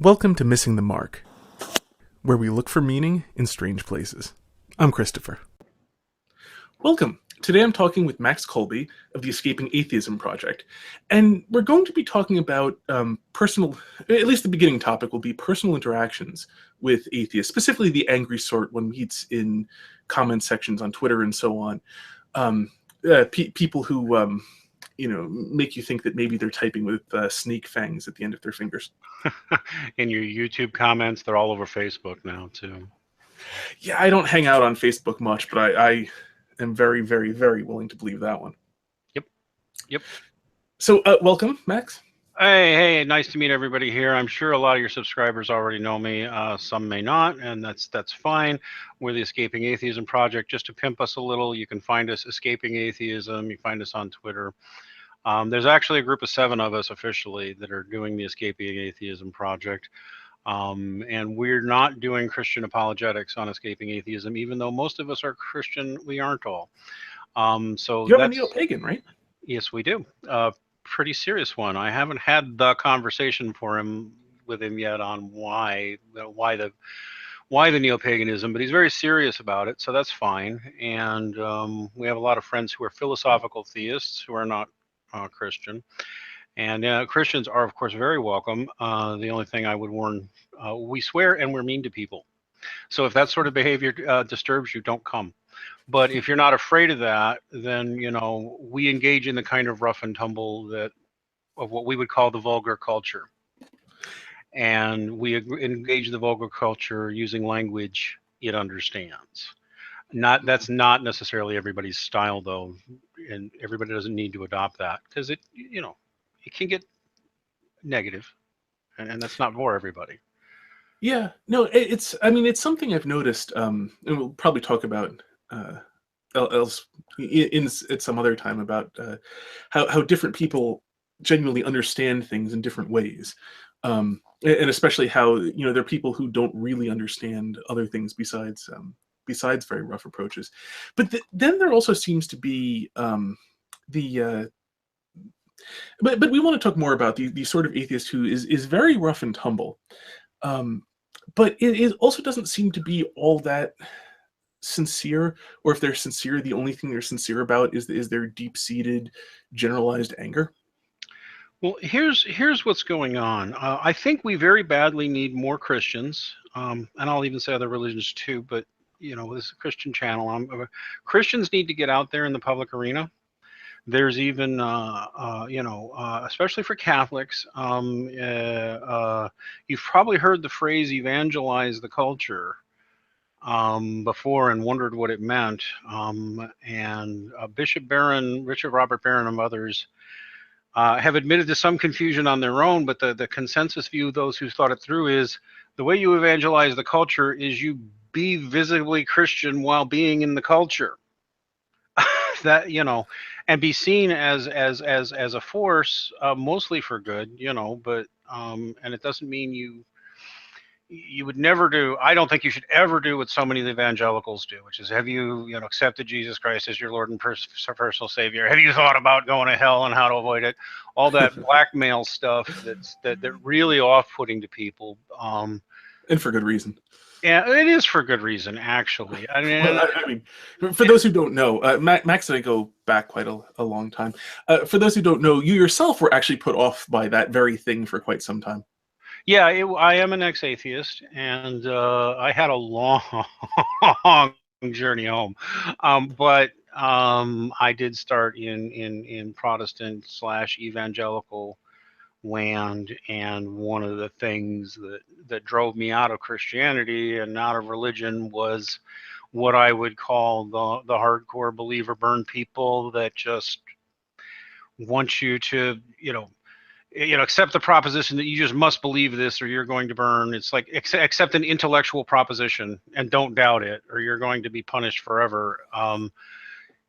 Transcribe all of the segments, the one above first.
Welcome to Missing the Mark, where we look for meaning in strange places. I'm Christopher. Welcome. Today I'm talking with Max Kolbe of the Escaping Atheism Project, and we're going to be talking about personal, at least the beginning topic will be personal interactions with atheists, specifically the angry sort one meets in comment sections on Twitter and so on. People who, make you think that maybe they're typing with snake fangs at the end of their fingers. In your YouTube comments, they're all over Facebook now, too. Yeah, I don't hang out on Facebook much, but I am very, very, very willing to believe that one. Yep. So, welcome, Max. Hey, nice to meet everybody here. I'm sure a lot of your subscribers already know me. Some may not, and that's fine. We're the Escaping Atheism Project. Just to pimp us a little, you can find us Escaping Atheism. You find us on Twitter. There's actually a group of 7 of us officially that are doing the Escaping Atheism Project. And we're not doing Christian apologetics on Escaping Atheism, even though most of us are Christian. We aren't all. So you have a neo-pagan, right? Yes, we do. Pretty serious one. I haven't had the conversation with him yet on why the neo-paganism, but he's very serious about it, so that's fine. And we have a lot of friends who are philosophical theists who are not Christian. And Christians are, of course, very welcome. The only thing I would warn, we swear and we're mean to people. So if that sort of behavior disturbs you, don't come. But if you're not afraid of that, then, we engage in the kind of rough and tumble of what we would call the vulgar culture. And we engage the vulgar culture using language it understands. That's not necessarily everybody's style, though, and everybody doesn't need to adopt that because it can get negative, and that's not for everybody. Yeah, no, it's something I've noticed, and we'll probably talk about else at some other time about how different people genuinely understand things in different ways, and especially how there are people who don't really understand other things besides very rough approaches. But then there also seems to be but we want to talk more about the sort of atheist who is very rough and tumble, but it also doesn't seem to be all that sincere, or if they're sincere, the only thing they're sincere about is their deep-seated generalized anger. Well, here's what's going on. I think we very badly need more Christians, and I'll even say other religions too, but this is a Christian channel. Christians need to get out there in the public arena. There's even, especially for Catholics, you've probably heard the phrase evangelize the culture before and wondered what it meant. And Bishop Barron, Richard Robert Barron, and others have admitted to some confusion on their own, but the consensus view, those who thought it through, is the way you evangelize the culture is you be visibly Christian while being in the culture. That, and be seen as a force, mostly for good, but and it doesn't mean you would never do. I don't think you should ever do what so many of the evangelicals do, which is, have you accepted Jesus Christ as your Lord and personal Savior? Have you thought about going to hell and how to avoid it? All that blackmail stuff that really off-putting to people. And for good reason. Yeah, it is for good reason, actually. For those who don't know, Max and I go back quite a long time. For those who don't know, you yourself were actually put off by that very thing for quite some time. Yeah, I am an ex-atheist, and I had a long journey home. But I did start in Protestant/evangelical land, and one of the things that drove me out of Christianity and out of religion was what I would call the hardcore believer burn people that just want you to accept the proposition that you just must believe this or you're going to burn. It's like accept an intellectual proposition and don't doubt it or you're going to be punished forever.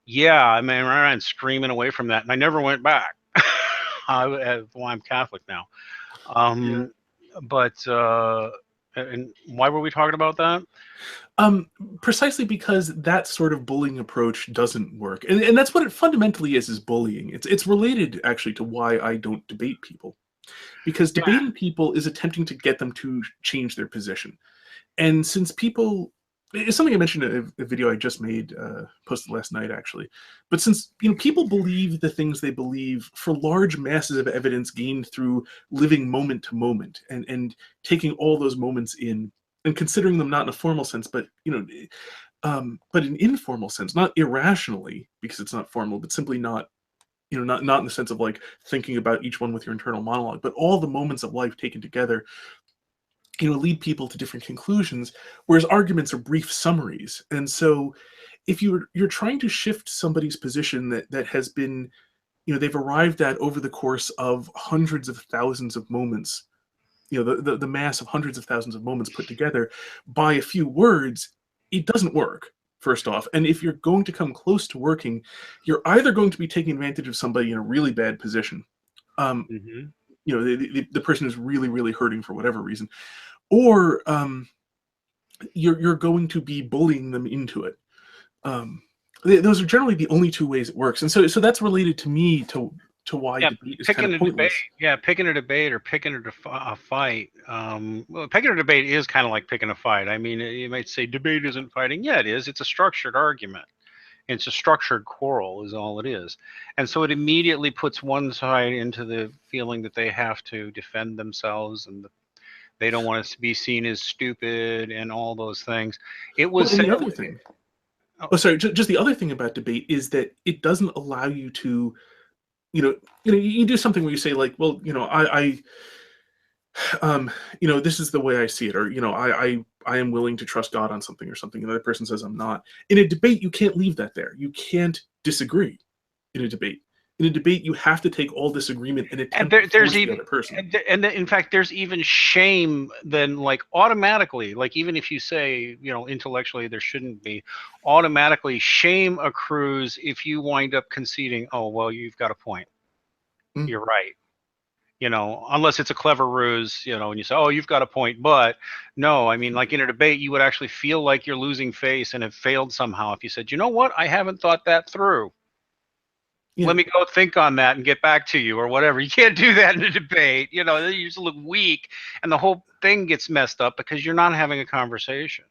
Yeah, I ran screaming away from that, and I never went back. I'm Catholic now. But and why were we talking about that? Precisely because that sort of bullying approach doesn't work, and that's what it fundamentally is bullying. It's related actually to why I don't debate people. because debating people is attempting to get them to change their position. And since people, it's something I mentioned in a video I just made, posted last night actually. But since people believe the things they believe for large masses of evidence gained through living moment to moment, and taking all those moments in and considering them not in a formal sense, but but in informal sense, not irrationally because it's not formal, but simply not not in the sense of like thinking about each one with your internal monologue, but all the moments of life taken together lead people to different conclusions, whereas arguments are brief summaries. And so if you're trying to shift somebody's position that has been they've arrived at over the course of hundreds of thousands of moments, the mass of hundreds of thousands of moments put together by a few words, it doesn't work, first off. And if you're going to come close to working, you're either going to be taking advantage of somebody in a really bad position, Mm-hmm. the person is really, really hurting for whatever reason, or you're going to be bullying them into it. Those are generally the only two ways it works, and so that's related to me to why debate is kind of pointless. Picking a debate or picking a fight. Well, picking a debate is kind of like picking a fight. I mean, you might say debate isn't fighting. Yeah, it is. It's a structured argument. It's a structured quarrel is all it is. And so it immediately puts one side into the feeling that they have to defend themselves and they don't want to be seen as stupid and all those things. It was and the other thing. Oh, sorry. Just the other thing about debate is that it doesn't allow you to, you do something where you say like, well, this is the way I see it, or I am willing to trust God on something or something. Another person says I'm not. In a debate, you can't leave that there. You can't disagree in a debate. In a debate, you have to take all disagreement and attempt to force the other person. And in fact, there's even shame then, like automatically, like even if you say, intellectually there shouldn't be, automatically shame accrues if you wind up conceding, oh, well, you've got a point. You're right. Unless it's a clever ruse, and you say, oh, you've got a point. But no, I mean, like in a debate, you would actually feel like you're losing face and have failed somehow if you said, you know what, I haven't thought that through. Let me go think on that and get back to you or whatever. You can't do that in a debate. You just look weak and the whole thing gets messed up because you're not having a conversation.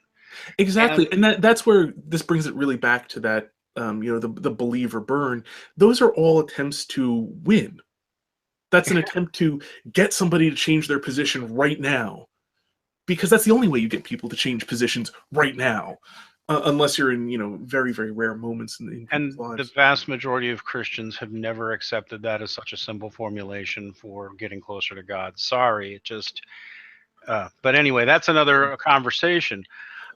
Exactly. And that's where this brings it really back to that, the believe or burn. Those are all attempts to win. That's an attempt to get somebody to change their position right now, because that's the only way you get people to change positions right now. Unless you're in, very, very rare moments in people's lives. The vast majority of Christians have never accepted that as such a simple formulation for getting closer to God. Sorry, it just. But anyway, that's another conversation.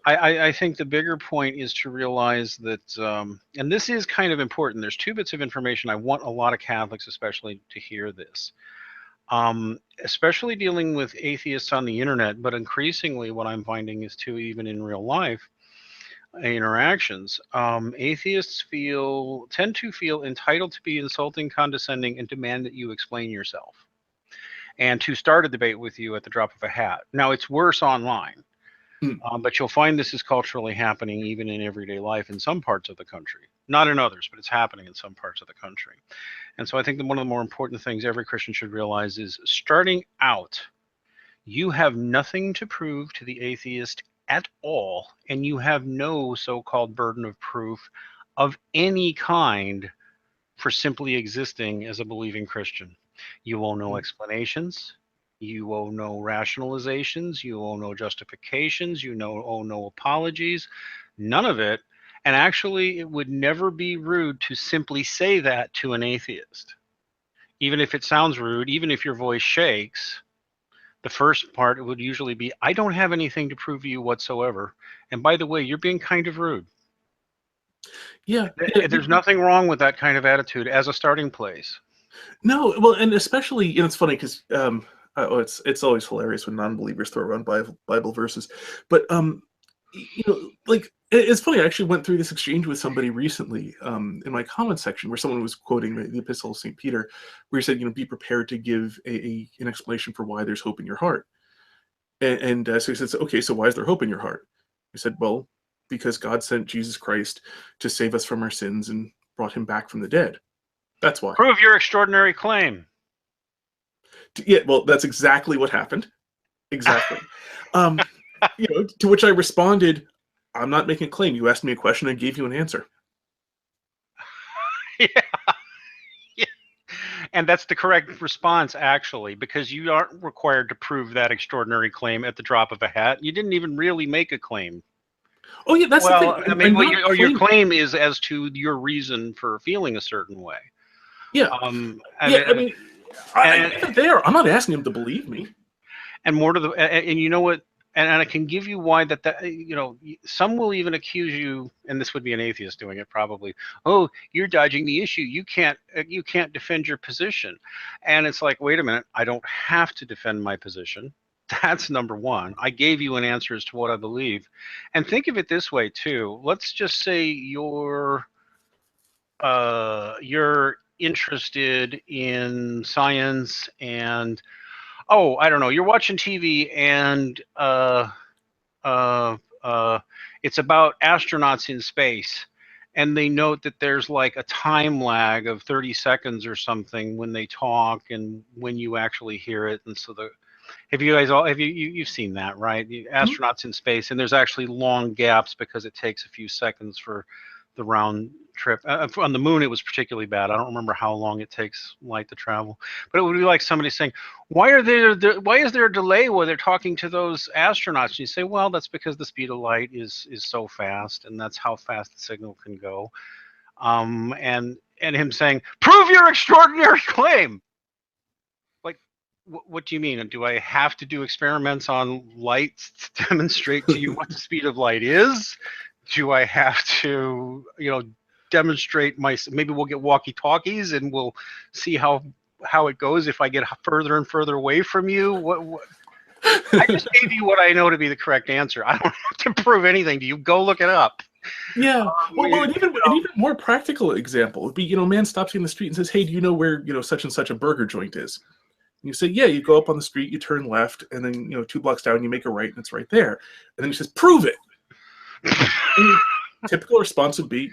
I think the bigger point is to realize that, and this is kind of important. There's two bits of information. I want a lot of Catholics, especially, to hear this. Especially dealing with atheists on the internet, but increasingly, what I'm finding is too, even in real life interactions, atheists tend to feel entitled to be insulting, condescending, and demand that you explain yourself and to start a debate with you at the drop of a hat. Now, it's worse online, but you'll find this is culturally happening even in everyday life in some parts of the country. Not in others, but it's happening in some parts of the country. And so I think that one of the more important things every Christian should realize is, starting out, you have nothing to prove to the atheist at all, and you have no so-called burden of proof of any kind for simply existing as a believing Christian. You owe no explanations. You owe no rationalizations. You owe no justifications. You owe no apologies. None of it. And actually, it would never be rude to simply say that to an atheist. Even if it sounds rude, even if your voice shakes, the first part would usually be, I don't have anything to prove to you whatsoever. And by the way, you're being kind of rude. Yeah. There's nothing wrong with that kind of attitude as a starting place. No, well, and especially, it's funny because it's always hilarious when non-believers throw around Bible verses, but like it's funny. I actually went through this exchange with somebody recently in my comment section where someone was quoting the Epistle of St. Peter, where he said, be prepared to give an explanation for why there's hope in your heart. And so he says, okay, so why is there hope in your heart? He said, well, because God sent Jesus Christ to save us from our sins and brought him back from the dead. That's why. Prove your extraordinary claim. Yeah, well, that's exactly what happened. Exactly. To which I responded, I'm not making a claim. You asked me a question, I gave you an answer. Yeah. Yeah. And that's the correct response, actually, because you aren't required to prove that extraordinary claim at the drop of a hat. You didn't even really make a claim. Oh, yeah, that's the thing. I mean, your claiming. claim is as to your reason for feeling a certain way. Yeah. I mean, I'm not asking him to believe me. And more to the, and you know what, and I can give you why that some will even accuse you, and this would be an atheist doing it probably. Oh, you're dodging the issue. You can't defend your position, and it's like, wait a minute, I don't have to defend my position. That's number one. I gave you an answer as to what I believe, and think of it this way too. Let's just say you're interested in science and I don't know, you're watching TV and it's about astronauts in space, and they note that there's like a time lag of 30 seconds or something when they talk and when you actually hear it. And so you've seen that, right? The astronauts in space, and there's actually long gaps because it takes a few seconds for the round trip. On the moon, it was particularly bad. I don't remember how long it takes light to travel, but it would be like somebody saying, why is there a delay while they're talking to those astronauts? And you say, well, that's because the speed of light is so fast, and that's how fast the signal can go. And him saying, prove your extraordinary claim. Like, what do you mean? Do I have to do experiments on light to demonstrate to you what the speed of light is? Do I have to, demonstrate maybe we'll get walkie-talkies and we'll see how it goes if I get further and further away from you? What? I just gave you what I know to be the correct answer. I don't have to prove anything to you. Go look it up. Yeah. Well, an even more practical example would be, man stops you in the street and says, hey, do you know where, such and such a burger joint is? And you say, yeah, you go up on the street, you turn left, and then, 2 blocks down, you make a right, and it's right there. And then he says, prove it. And typical response would be,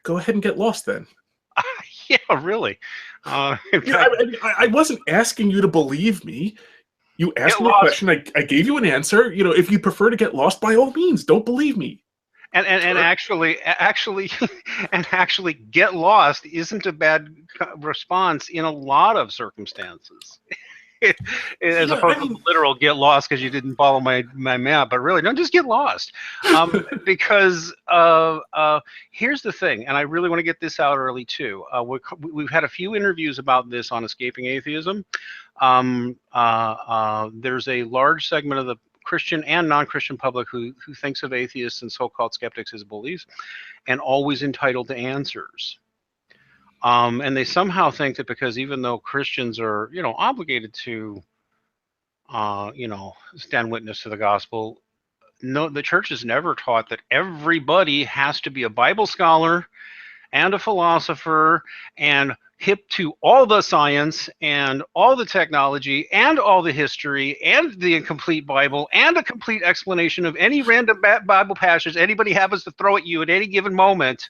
go ahead and get lost then. Yeah, really. I wasn't asking you to believe me. You asked me a question. I gave you an answer. If you prefer to get lost, by all means, don't believe me. And actually get lost isn't a bad response in a lot of circumstances. As opposed to literal get lost because you didn't follow my map, but really, no, just get lost. Because here's the thing, and I really want to get this out early too. We've had a few interviews about this on Escaping Atheism. There's a large segment of the Christian and non-Christian public who thinks of atheists and so-called skeptics as bullies and always entitled to answers. And they somehow think that because even though Christians are, obligated to, stand witness to the gospel, no, the church has never taught that everybody has to be a Bible scholar and a philosopher and hip to all the science and all the technology and all the history and the incomplete Bible and a complete explanation of any random Bible passage anybody happens to throw at you at any given moment.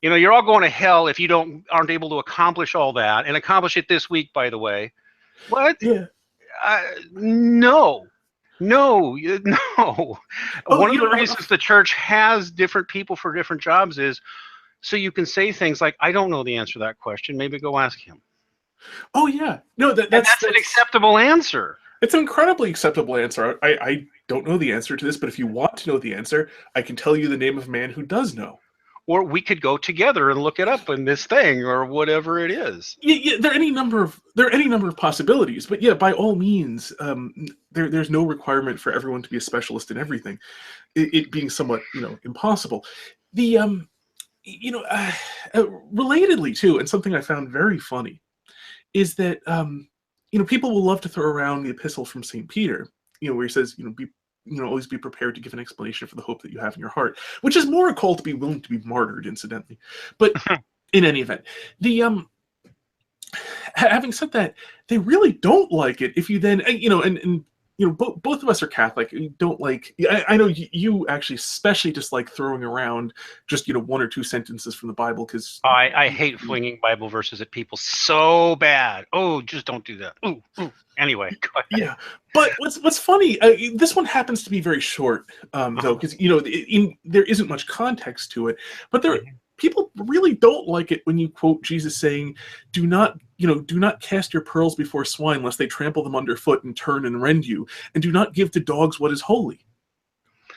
You're all going to hell if you aren't able to accomplish all that, and accomplish it this week, by the way. What? Yeah. No. One of the reasons the church has different people for different jobs is so you can say things like, I don't know the answer to that question. Maybe go ask him. Oh, yeah. No, that's an acceptable answer. It's an incredibly acceptable answer. I don't know the answer to this, but if you want to know the answer, I can tell you the name of a man who does know. Or we could go together and look it up in this thing or whatever it is. Yeah, there are any number of possibilities, but yeah, by all means, there's no requirement for everyone to be a specialist in everything. It being somewhat, impossible. The relatedly too, and something I found very funny, is that people will love to throw around the epistle from St. Peter, where he says, always be prepared to give an explanation for the hope that you have in your heart, which is more a call to be willing to be martyred, incidentally. But in any event, having said that, they really don't like it if you then, both of us are Catholic. You don't like. I know you actually especially dislike throwing around just one or two sentences from the Bible because I hate flinging Bible verses at people so bad. Oh, just don't do that. Ooh, ooh. Anyway, go ahead. Yeah, but what's funny? This one happens to be very short, though, because there isn't much context to it. But people really don't like it when you quote Jesus saying, "Do not cast your pearls before swine, lest they trample them underfoot and turn and rend you, and do not give to dogs what is holy."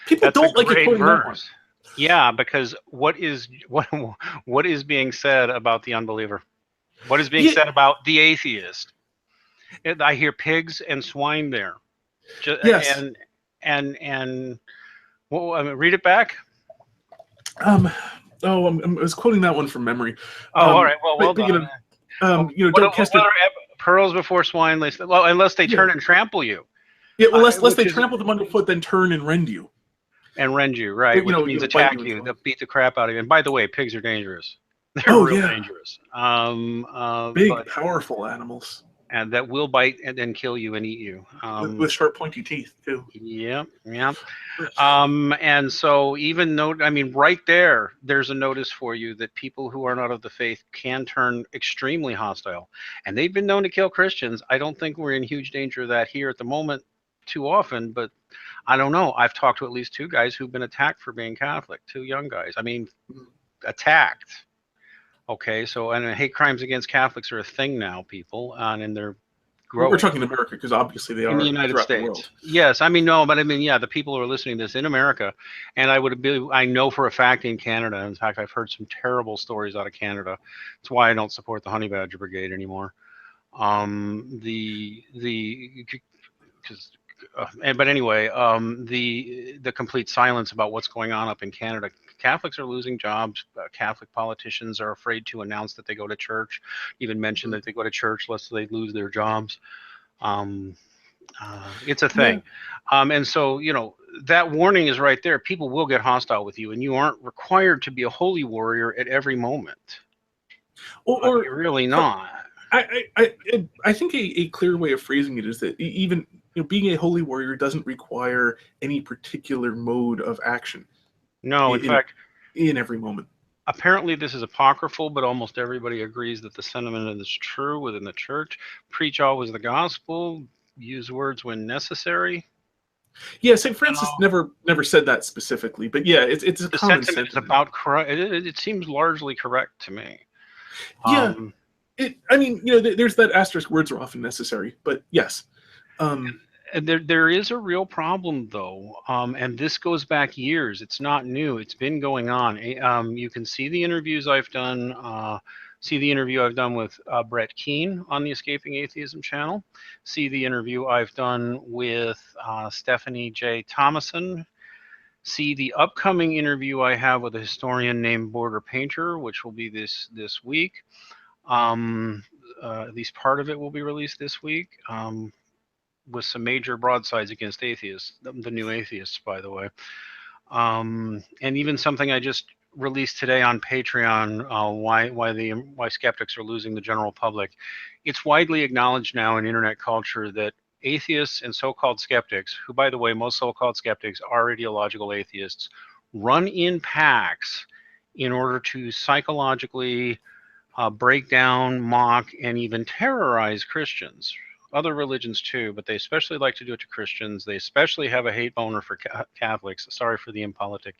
People don't like it quoting that one. Yeah, because what is being said about the unbeliever? What is being said about the atheist? I hear pigs and swine there. Yes. And well, read it back. I was quoting that one from memory. All right. Well done. Don't cast pearls before swine, unless they turn and trample you. Yeah, well, lest they trample them underfoot, then turn and rend you. And rend you, right? Which means attack you. They'll beat the crap out of you. And by the way, pigs are dangerous. They're real dangerous. Big, powerful animals. And that will bite and then kill you and eat you. With sharp, pointy teeth, too. Yeah. And so right there's a notice for you that people who are not of the faith can turn extremely hostile. And they've been known to kill Christians. I don't think we're in huge danger of that here at the moment too often, but I don't know. I've talked to at least two guys who've been attacked for being Catholic, two young guys. Attacked. Okay, so and hate crimes against Catholics are a thing now, people, and they're growing. We're talking America because obviously they are in the United States. Yes, the people who are listening to this in America, and I know for a fact in Canada. In fact, I've heard some terrible stories out of Canada. That's why I don't support the Honey Badger Brigade anymore. The complete silence about what's going on up in Canada. Catholics are losing jobs. Catholic politicians are afraid to announce that they go to church, even mention that they go to church lest they lose their jobs. It's a thing. And so, that warning is right there. People will get hostile with you, and you aren't required to be a holy warrior at every moment. Or you're really not. I think a clear way of phrasing it is that even being a holy warrior doesn't require any particular mode of action. No, in fact, in every moment. Apparently, this is apocryphal, but almost everybody agrees that the sentiment is true within the church. Preach always the gospel. Use words when necessary. Yeah, St. Francis never said that specifically, but yeah, it's a common sentiment. It's about correct. It seems largely correct to me. Yeah, there's that asterisk. Words are often necessary, but yes. There is a real problem, though, and this goes back years. It's not new. It's been going on. You can see the interviews I've done. See the interview I've done with Brett Keane on the Escaping Atheism channel. See the interview I've done with Stephanie J. Thomason. See the upcoming interview I have with a historian named Border Painter, which will be this week. At least part of it will be released this week. With some major broadsides against atheists, the new atheists, by the way. And even something I just released today on Patreon, why skeptics are losing the general public. It's widely acknowledged now in internet culture that atheists and so-called skeptics, who, by the way, most so-called skeptics are ideological atheists, run in packs in order to psychologically break down, mock, and even terrorize Christians. Other religions too, but they especially like to do it to Christians. They especially have a hate boner for Catholics. Sorry for the impolitic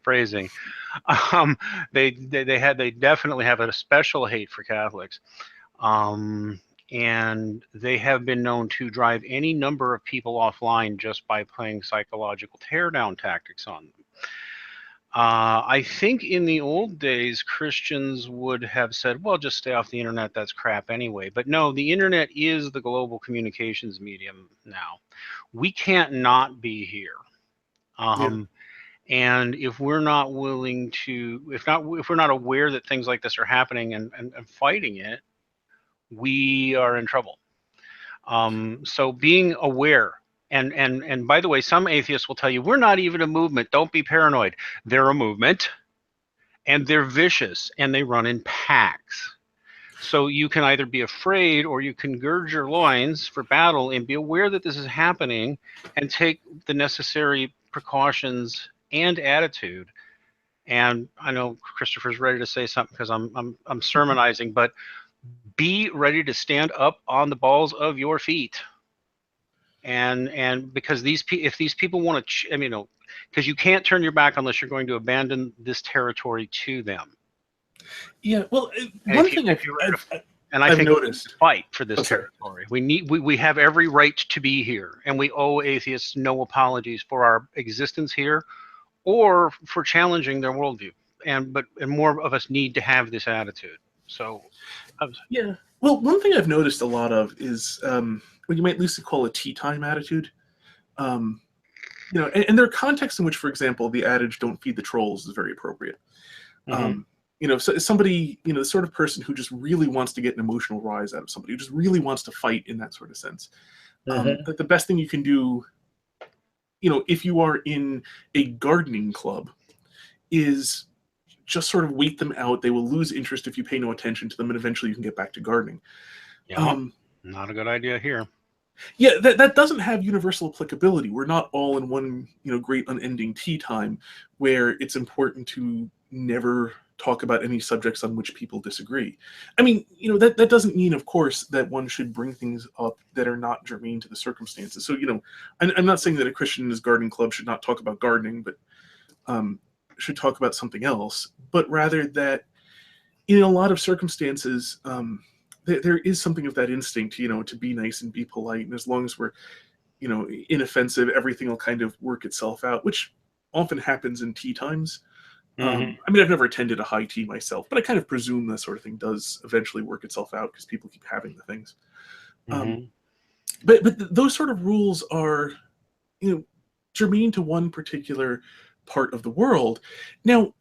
phrasing. They definitely have a special hate for Catholics, and they have been known to drive any number of people offline just by playing psychological teardown tactics on them. I think in the old days, Christians would have said, well, just stay off the internet, that's crap anyway. But no, the internet is the global communications medium now. We can't not be here. And if we're not willing to, if we're not aware that things like this are happening and fighting it, we are in trouble. So being aware. And by the way, some atheists will tell you, we're not even a movement. Don't be paranoid. They're a movement, and they're vicious, and they run in packs. So you can either be afraid or you can gird your loins for battle and be aware that this is happening and take the necessary precautions and attitude. And I know Christopher's ready to say something because I'm sermonizing, but be ready to stand up on the balls of your feet. And because if these people want to, because you can't turn your back unless you're going to abandon this territory to them. Yeah, well, And one thing I think noticed, we need to fight for this sorry. territory. We have every right to be here, and we owe atheists no apologies for our existence here, or for challenging their worldview. And more of us need to have this attitude. So, yeah. Well, one thing I've noticed a lot of is what you might loosely call a tea time attitude. And there are contexts in which, for example, the adage "don't feed the trolls" is very appropriate. So somebody, the sort of person who just really wants to get an emotional rise out of somebody, who just really wants to fight in that sort of sense. That the best thing you can do, if you are in a gardening club, is just sort of wait them out. They will lose interest if you pay no attention to them, and eventually you can get back to gardening. Yeah, not a good idea here. Yeah, that doesn't have universal applicability. We're not all in one, great unending tea time where it's important to never talk about any subjects on which people disagree. I mean, that doesn't mean, of course, that one should bring things up that are not germane to the circumstances. So, I'm not saying that a Christian in his gardening club should not talk about gardening, but should talk about something else, but rather that in a lot of circumstances, there is something of that instinct, to be nice and be polite. And as long as we're, inoffensive, everything will kind of work itself out, which often happens in tea times. I mean, I've never attended a high tea myself, but I kind of presume that sort of thing does eventually work itself out because people keep having the things. But those sort of rules are, germane to one particular part of the world. Now,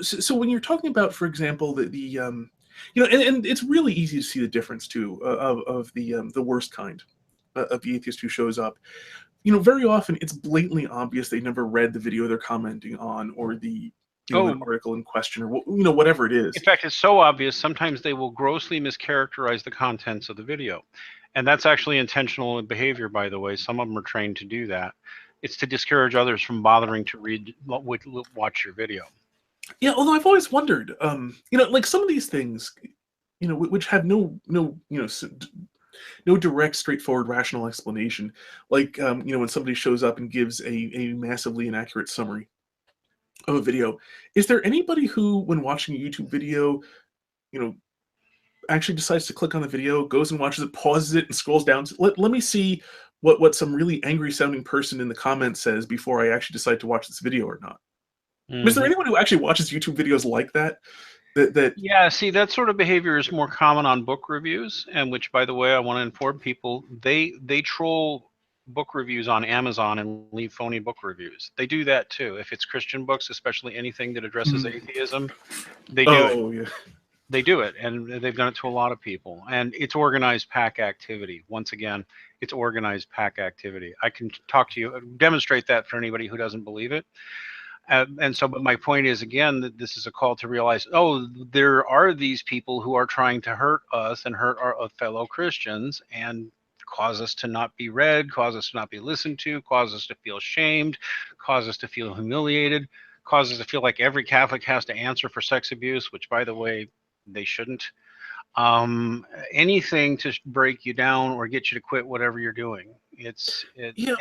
so when you're talking about, for example, and it's really easy to see the difference too of the worst kind of the atheist who shows up. Very often it's blatantly obvious they never read the video they're commenting on, or the an article in question, or whatever it is. In fact, it's so obvious sometimes they will grossly mischaracterize the contents of the video, and that's actually intentional behavior, by the way. Some of them are trained to do that. It's to discourage others from bothering to watch your video. Yeah, although I've always wondered, like some of these things, which have no direct, straightforward, rational explanation. Like, when somebody shows up and gives a massively inaccurate summary of a video, is there anybody who, when watching a YouTube video, actually decides to click on the video, goes and watches it, pauses it, and scrolls down? Let me see what some really angry-sounding person in the comments says before I actually decide to watch this video or not. Is there anyone who actually watches YouTube videos like that? Yeah, see, that sort of behavior is more common on book reviews, and which, by the way, I want to inform people, they troll book reviews on Amazon and leave phony book reviews. They do that too. If it's Christian books, especially anything that addresses atheism, they do it. Yeah. They do it, and they've done it to a lot of people. And it's organized pack activity. Once again, it's organized pack activity. I can talk to you, demonstrate that for anybody who doesn't believe it. But my point is, again, that this is a call to realize, there are these people who are trying to hurt us and hurt our fellow Christians and cause us to not be read, cause us to not be listened to, cause us to feel shamed, cause us to feel humiliated, cause us to feel like every Catholic has to answer for sex abuse, which, by the way, they shouldn't. Anything to break you down or get you to quit whatever you're doing.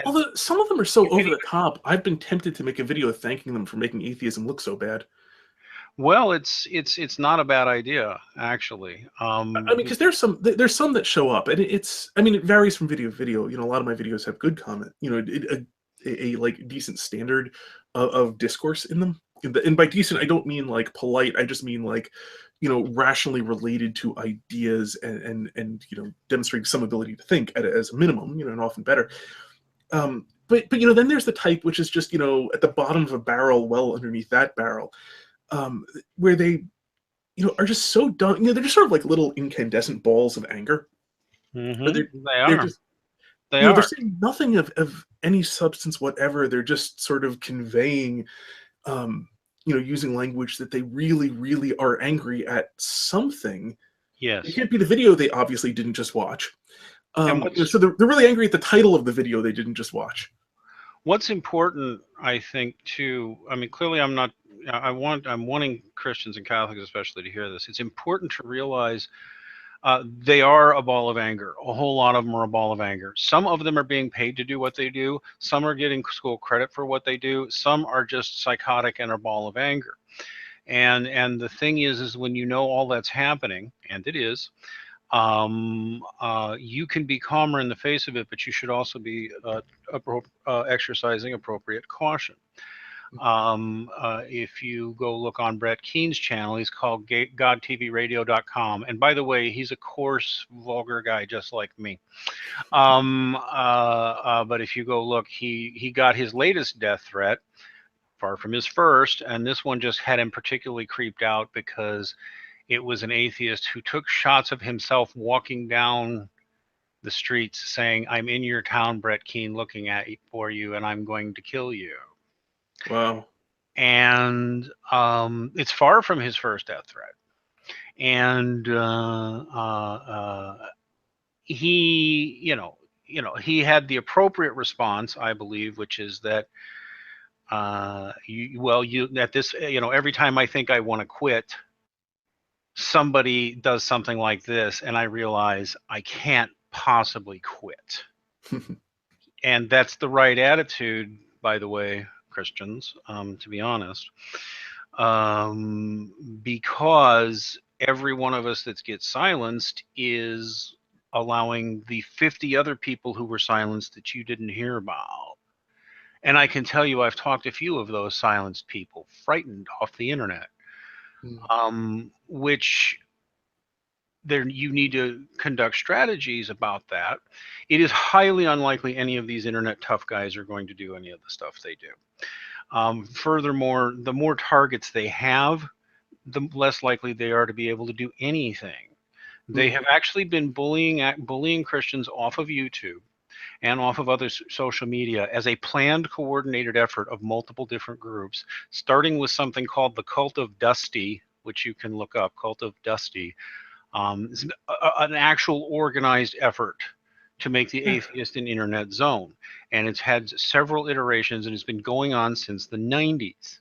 Although some of them are so over the top, I've been tempted to make a video thanking them for making atheism look so bad. Well, it's not a bad idea, actually. I mean, because there's some that show up, and it varies from video to video. A lot of my videos have good comment. A like decent standard of discourse in them. And by decent, I don't mean like polite. I just mean like, rationally related to ideas and demonstrating some ability to think as a minimum, and often better. But then there's the type which is just, at the bottom of a barrel, well underneath that barrel, where they, are just so dumb. They're just sort of like little incandescent balls of anger. But they're saying nothing of any substance whatever. They're just sort of conveying, using language that they really, really are angry at something. It Yes. can't be the video they obviously didn't just watch. And So they're really angry at the title of the video they didn't just watch. what's important, I think, too. I mean, clearly, I'm not. I'm wanting Christians and Catholics especially to hear this. It's important to realize they are a ball of anger. A whole lot of them are a ball of anger. Some of them are being paid to do what they do. Some are getting school credit for what they do. Some are just psychotic and a ball of anger. And the thing is when you know all that's happening, and it is, you can be calmer in the face of it, but you should also be exercising appropriate caution. If you go look on Brett Keene's channel, he's called GodTVRadio.com. And by the way, he's a coarse, vulgar guy just like me. But if you go look, he got his latest death threat, far from his first, and this one just had him particularly creeped out because it was an atheist who took shots of himself walking down the streets saying, "I'm in your town, Brett Keene, looking at you for you, and I'm going to kill you." Wow. And it's far from his first death threat. And he, he had the appropriate response, I believe, which is that, every time I think I want to quit, somebody does something like this, and I realize I can't possibly quit. And that's the right attitude, by the way, Christians, to be honest, because every one of us that gets silenced is allowing the 50 other people who were silenced that you didn't hear about. And I can tell you, I've talked to a few of those silenced people, frightened off the internet, which there you need to conduct strategies about that. It is highly unlikely any of these internet tough guys are going to do any of the stuff they do. Furthermore, the more targets they have, the less likely they are to be able to do anything. They have actually been bullying Christians off of YouTube and off of other social media as a planned, coordinated effort of multiple different groups, starting with something called the Cult of Dusty, which you can look up, Cult of Dusty. It's an actual organized effort to make the atheist an internet zone. And it's had several iterations, and it's been going on since the 90s.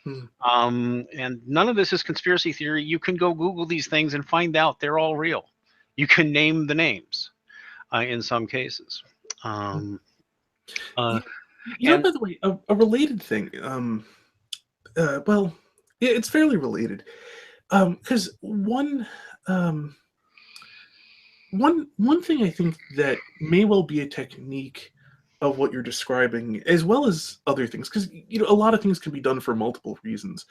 And none of this is conspiracy theory. You can go Google these things and find out they're all real. You can name the names in some cases. By the way, a related thing. Well, it's fairly related. Because one thing I think that may well be a technique of what you're describing, as well as other things, because a lot of things can be done for multiple reasons.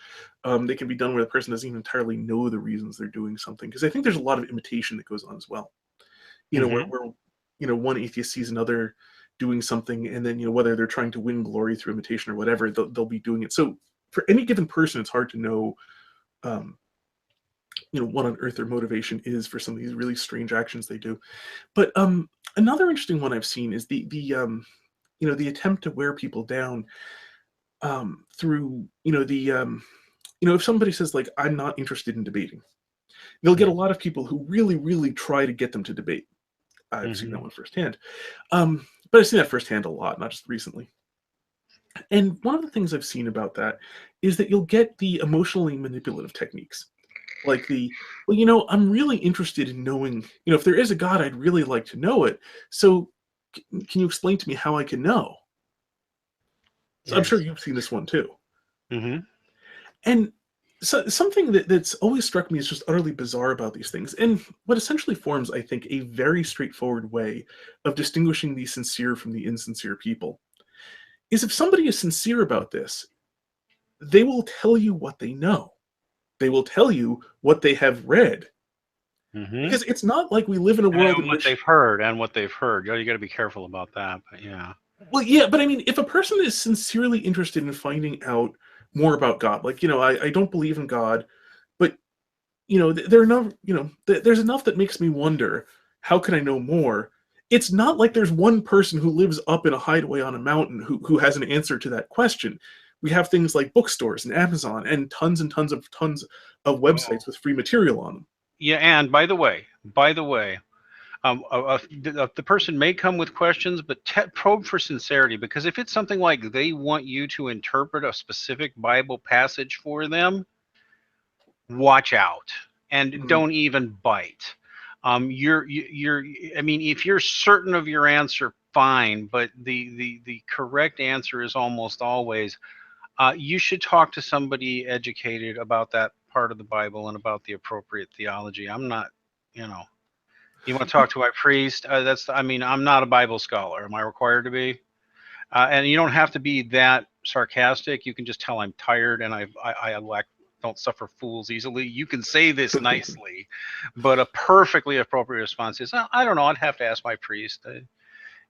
They can be done where the person doesn't even entirely know the reasons they're doing something, because I think there's a lot of imitation that goes on as well. Where one atheist sees another doing something, and then whether they're trying to win glory through imitation or whatever, they'll be doing it. So for any given person, it's hard to know what on earth their motivation is for some of these really strange actions they do. But another interesting one I've seen is the attempt to wear people down through if somebody says, like, I'm not interested in debating, they'll get a lot of people who really, really try to get them to debate. I've seen that one firsthand. But I've seen that firsthand a lot, not just recently. And one of the things I've seen about that is that you'll get the emotionally manipulative techniques. Like I'm really interested in knowing, if there is a God, I'd really like to know it. So can you explain to me how I can know? So I'm sure you've seen this one too. And so something that's always struck me as just utterly bizarre about these things, and what essentially forms, I think, a very straightforward way of distinguishing the sincere from the insincere people, is if somebody is sincere about this, they will tell you what they know. They will tell you what they have read. Because it's not like we live in a world in which they've heard and what they've heard. You got to be careful about that. But yeah. Well, yeah, but I mean, if a person is sincerely interested in finding out more about God, like, I don't believe in God, but there's enough that makes me wonder, how can I know more? It's not like there's one person who lives up in a hideaway on a mountain who has an answer to that question. We have things like bookstores and Amazon and tons of websites with free material on them. Yeah, and by the way, the person may come with questions, but probe for sincerity, because if it's something like they want you to interpret a specific Bible passage for them, watch out and don't even bite. I mean, if you're certain of your answer, fine, but the correct answer is almost always, you should talk to somebody educated about that part of the Bible and about the appropriate theology. I'm not, you know. You want to talk to my priest? I mean, I'm not a Bible scholar. Am I required to be? And you don't have to be that sarcastic. You can just tell I'm tired and don't suffer fools easily. You can say this nicely, but a perfectly appropriate response is, I don't know. I'd have to ask my priest.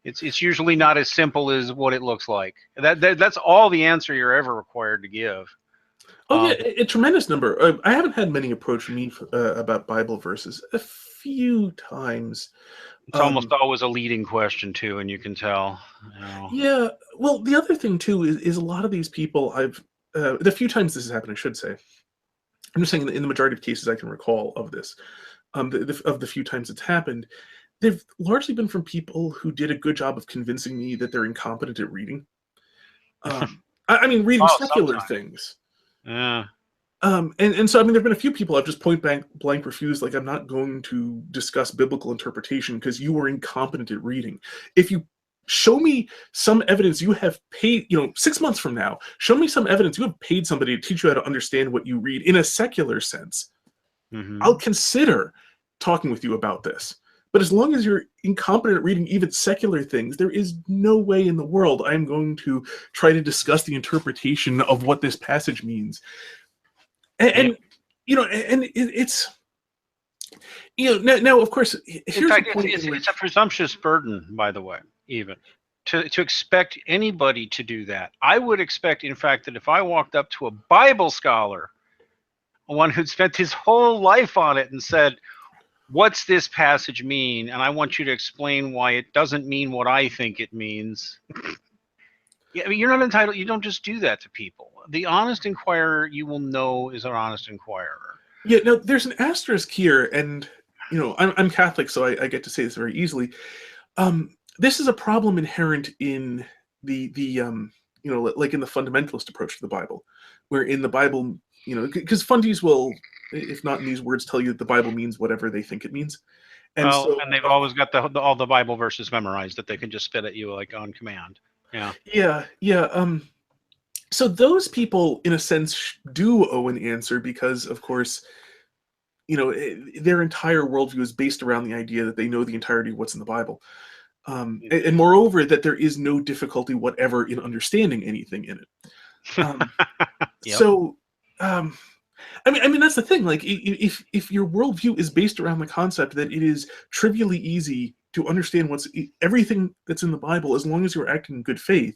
It's usually not as simple as what it looks like. That's all the answer you're ever required to give. Oh yeah, a tremendous number. I haven't had many approach me about Bible verses. A few times. It's almost always a leading question too, and you can tell. You know. Yeah. Well, the other thing too is a lot of these people the few times this has happened, I should say. I'm just saying in the majority of cases I can recall of this, of the few times it's happened, they've largely been from people who did a good job of convincing me that they're incompetent at reading. I mean, reading secular things. Yeah. And so, I mean, there have been a few people I've just point blank refused, like, I'm not going to discuss biblical interpretation because you are incompetent at reading. If you show me some evidence you have paid, 6 months from now, show me some evidence you have paid somebody to teach you how to understand what you read in a secular sense, I'll consider talking with you about this. But as long as you're incompetent at reading even secular things, there is no way in the world I'm going to try to discuss the interpretation of what this passage means. And it's now of course. In fact, it's a presumptuous burden, by the way, even to expect anybody to do that. I would expect, in fact, that if I walked up to a Bible scholar, one who'd spent his whole life on it, and said, what's this passage mean? And I want you to explain why it doesn't mean what I think it means. Yeah, I mean, you're not entitled. You don't just do that to people. The honest inquirer, you will know, is an honest inquirer. Yeah, no, there's an asterisk here, and I'm Catholic, so I get to say this very easily. This is a problem inherent in the like in the fundamentalist approach to the Bible, where in the Bible, because fundies will, if not in these words, tell you that the Bible means whatever they think it means. And they've always got all the Bible verses memorized that they can just spit at you like on command. Yeah. So those people, in a sense, do owe an answer because, of course, their entire worldview is based around the idea that they know the entirety of what's in the Bible. And moreover, that there is no difficulty whatever in understanding anything in it. Yep. So, I mean, that's the thing. Like, if your worldview is based around the concept that it is trivially easy to understand everything that's in the Bible, as long as you're acting in good faith,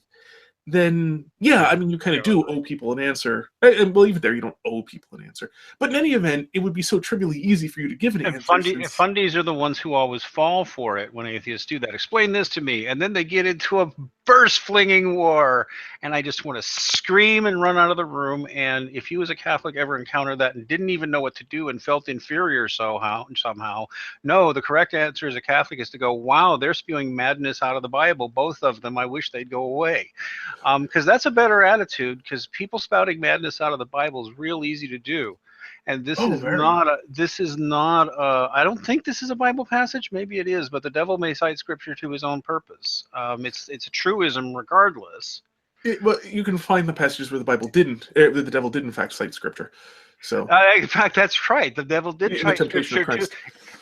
then yeah, I mean, you kind of do owe people an answer. And well, even there, you don't owe people an answer. But in any event, it would be so trivially easy for you to give an answer. Fundies are the ones who always fall for it when atheists do that. Explain this to me, and then they get into a verse-flinging war, and I just want to scream and run out of the room. And if you as a Catholic ever encountered that and didn't even know what to do and felt inferior somehow, no, the correct answer as a Catholic is to go, wow, they're spewing madness out of the Bible, both of them. I wish they'd go away. Because that's a better attitude, because people spouting madness out of the Bible is real easy to do. And this is not I don't think this is a Bible passage. Maybe it is, but the devil may cite Scripture to his own purpose. It's a truism regardless. Well, you can find the passages where the Bible didn't, the devil did in fact cite Scripture. So, in fact, that's right. The devil did cite Scripture too.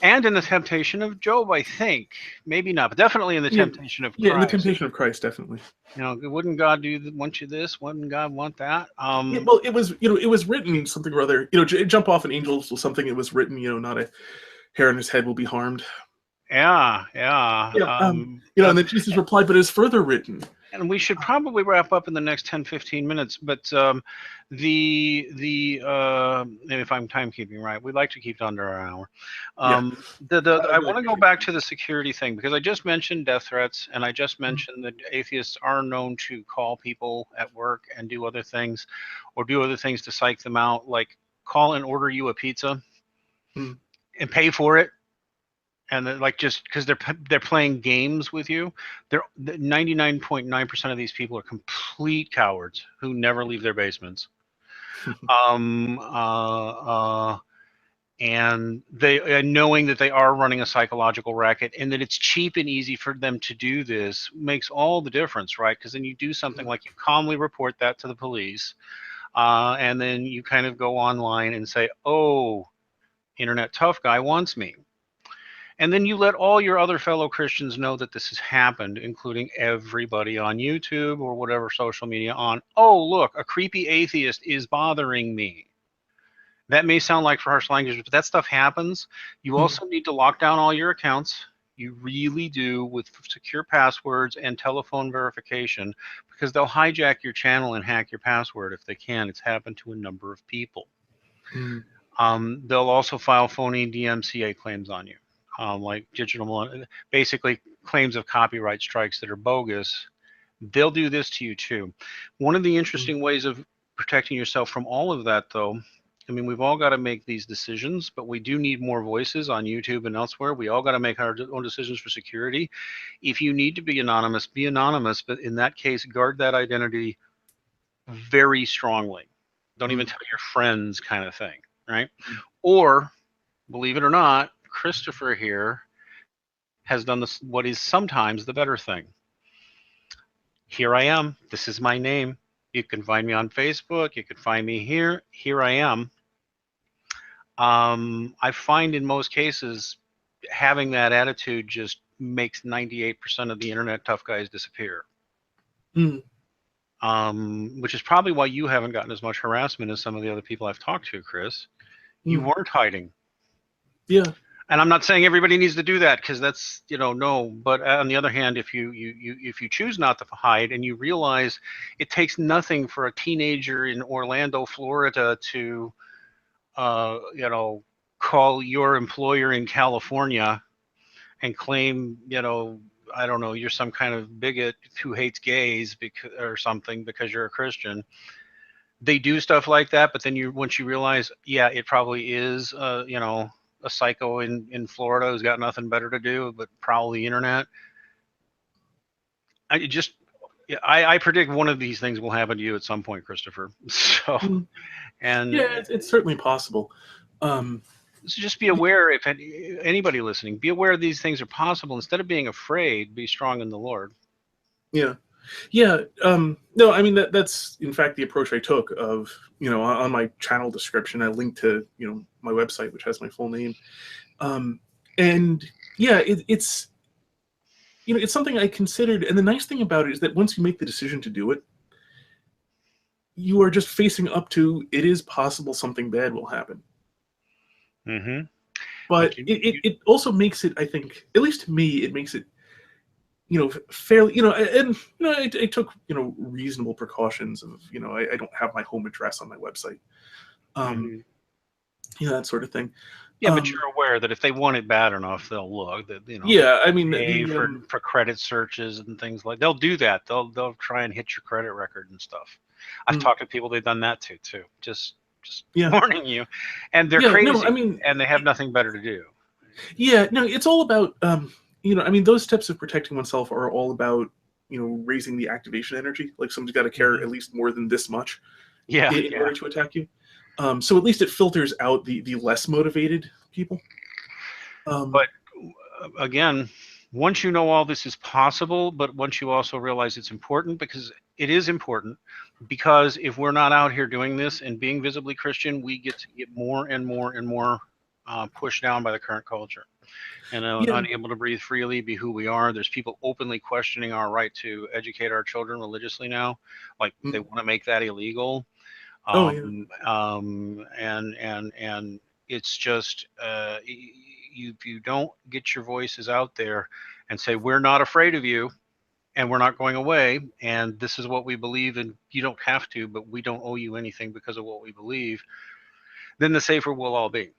And in the temptation of Job, I think. Maybe not, but definitely in the temptation of Christ. Yeah, in the temptation of Christ, definitely. Wouldn't God want you this? Wouldn't God want that? Well, it was written something or other. Jump off an angel or something. It was written, not a hair on his head will be harmed. Yeah, Yeah. yeah. And then Jesus replied, "But it is further written." And we should probably wrap up in the next 10, 15 minutes. But if I'm timekeeping right, we'd like to keep it under an hour. Yeah. I want to go back to the security thing, because I just mentioned death threats, and I just mentioned that atheists are known to call people at work and do other things, or do other things to psych them out, like call and order you a pizza Mm. and pay for it. And like, just because they're playing games with you, 99.9% of these people are complete cowards who never leave their basements. um, and knowing that they are running a psychological racket, and that it's cheap and easy for them to do this, makes all the difference, right? Because then you do something like you calmly report that to the police, and then you kind of go online and say, "Oh, internet tough guy wants me." And then you let all your other fellow Christians know that this has happened, including everybody on YouTube or whatever social media on. "Oh, look, a creepy atheist is bothering me." That may sound like harsh language, but that stuff happens. You also need to lock down all your accounts. You really do, with secure passwords and telephone verification, because they'll hijack your channel and hack your password if they can. It's happened to a number of people. Mm. They'll also file phony DMCA claims on you. Like basically claims of copyright strikes that are bogus. They'll do this to you too. One of the interesting ways of protecting yourself from all of that, though, I mean, we've all got to make these decisions, but we do need more voices on YouTube and elsewhere. We all got to make our own decisions for security. If you need to be anonymous, but in that case, guard that identity very strongly. Don't even tell your friends, kind of thing, right? Or, believe it or not, Christopher here has done this, what is sometimes the better thing. Here I am. This is my name. You can find me on Facebook. You can find me here. Here I am. I find in most cases, having that attitude just makes 98% of the internet tough guys disappear. Mm. Which is probably why you haven't gotten as much harassment as some of the other people I've talked to, Chris. You weren't hiding. Yeah. And I'm not saying everybody needs to do that, because that's, no. But on the other hand, if you choose not to hide, and you realize it takes nothing for a teenager in Orlando, Florida to, call your employer in California and claim, I don't know, you're some kind of bigot who hates gays or something because you're a Christian. They do stuff like that, but then once you realize, yeah, it probably is, a psycho in Florida who's got nothing better to do but prowl the internet. I predict one of these things will happen to you at some point, Christopher. So, and yeah, it's certainly possible. So just be aware, if anybody listening, be aware these things are possible. Instead of being afraid, be strong in the Lord. Yeah. Yeah. No, I mean, that's in fact the approach I took of, on my channel description, I linked to, my website, which has my full name. And yeah, it's, it's something I considered. And the nice thing about it is that once you make the decision to do it, you are just facing up to, it is possible something bad will happen. Mm-hmm. But it also makes it, I think, at least to me, it makes it, fairly, and I took, reasonable precautions of, I don't have my home address on my website, that sort of thing. Yeah, but you're aware that if they want it bad enough, they'll look. That yeah, I mean, pay for credit searches and things like. They'll do that. They'll try and hit your credit record and stuff. I've talked to people they've done that to too. Just warning you, and they're crazy. No, I mean, and they have nothing better to do. Yeah, no, it's all about, I mean, those steps of protecting oneself are all about, raising the activation energy. Like, someone's got to care at least more than this much in order to attack you. So at least it filters out the less motivated people. But again, once you know all this is possible, but once you also realize it's important, because it is important, because if we're not out here doing this and being visibly Christian, we get to get more and more and more pushed down by the current culture, and unable to breathe freely, be who we are. There's people openly questioning our right to educate our children religiously now, like they want to make that illegal. And it's just if you don't get your voices out there and say, we're not afraid of you and we're not going away, and this is what we believe, and you don't have to, but we don't owe you anything because of what we believe, then the safer we'll all be.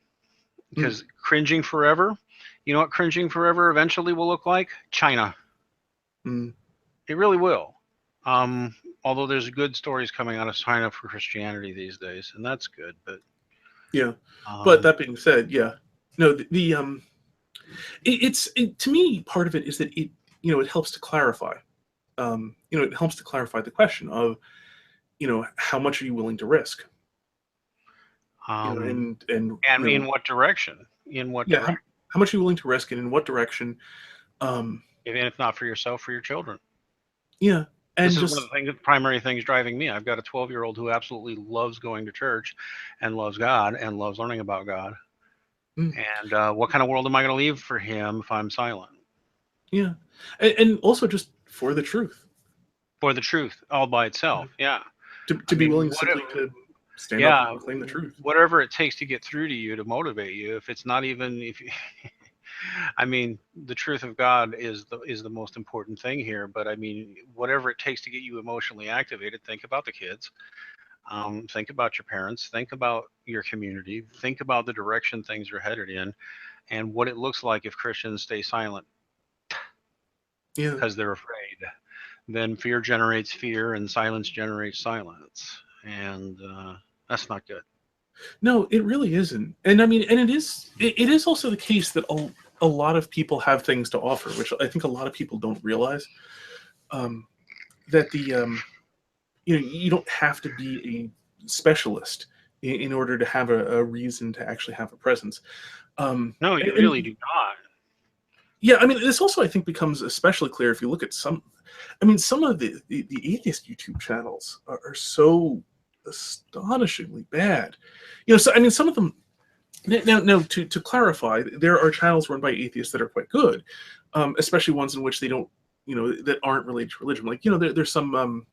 Because cringing forever, you know what cringing forever eventually will look like? China. It really will. Although there's good stories coming out of China for Christianity these days, and that's good. But yeah, but that being said, yeah, no, to me, part of it is that it helps to clarify. It helps to clarify the question of, how much are you willing to risk? And in what direction? In what direction? How much are you willing to risk, and in what direction? Even if not for yourself, for your children. Yeah. And this is one of the primary things driving me. I've got a 12-year-old who absolutely loves going to church and loves God and loves learning about God. And what kind of world am I going to leave for him if I'm silent? Yeah. And also just for the truth. For the truth, all by itself. Yeah. To be willing simply to stand up and claim the truth. Whatever it takes to get through to you, to motivate you. If it's not even, if you, I mean, the truth of God is the most important thing here. But I mean, whatever it takes to get you emotionally activated, think about the kids. Think about your parents. Think about your community. Think about the direction things are headed in, and what it looks like if Christians stay silent. Yeah. Because they're afraid. Then fear generates fear, and silence generates silence, and that's not good. No, it really isn't. And I mean, and it is also the case that a lot of people have things to offer, which I think a lot of people don't realize. That you don't have to be a specialist in order to have a reason to actually have a presence. No, you really do not. Yeah, I mean, this also, I think, becomes especially clear if you look at some of the atheist YouTube channels are so astonishingly bad. So I mean, some of them. Now, to clarify, there are channels run by atheists that are quite good, especially ones in which they don't, that aren't related to religion. Like, there's some,